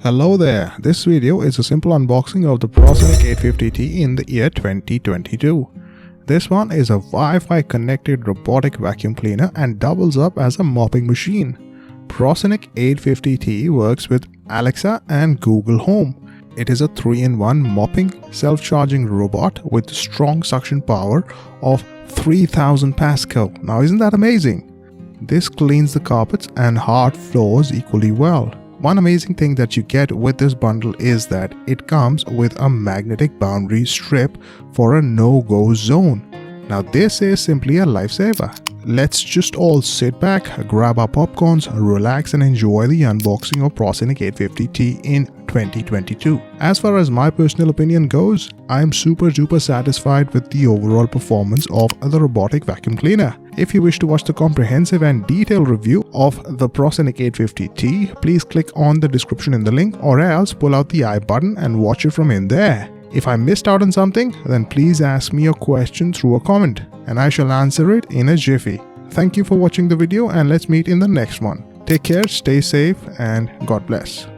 Hello there, this video is a simple unboxing of the Proscenic 850T in the year 2022. This one is a Wi-Fi connected robotic vacuum cleaner and doubles up as a mopping machine. Proscenic 850T works with Alexa and Google Home. It is a 3-in-1 mopping, self-charging robot with strong suction power of 3000 Pascal. Now isn't that amazing? This cleans the carpets and hard floors equally well. One amazing thing that you get with this bundle is that it comes with a magnetic boundary strip for a no-go zone. Now this is simply a lifesaver. Let's just all sit back, grab our popcorns, relax and enjoy the unboxing of Proscenic 850T in 2022. As far as my personal opinion goes, I am super duper satisfied with the overall performance of the robotic vacuum cleaner. If you wish to watch the comprehensive and detailed review of the Proscenic 850T, please click on the description in the link or else pull out the I button and watch it from in there. If I missed out on something, then please ask me your question through a comment and I shall answer it in a jiffy. Thank you for watching the video and let's meet in the next one. Take care, stay safe and God bless.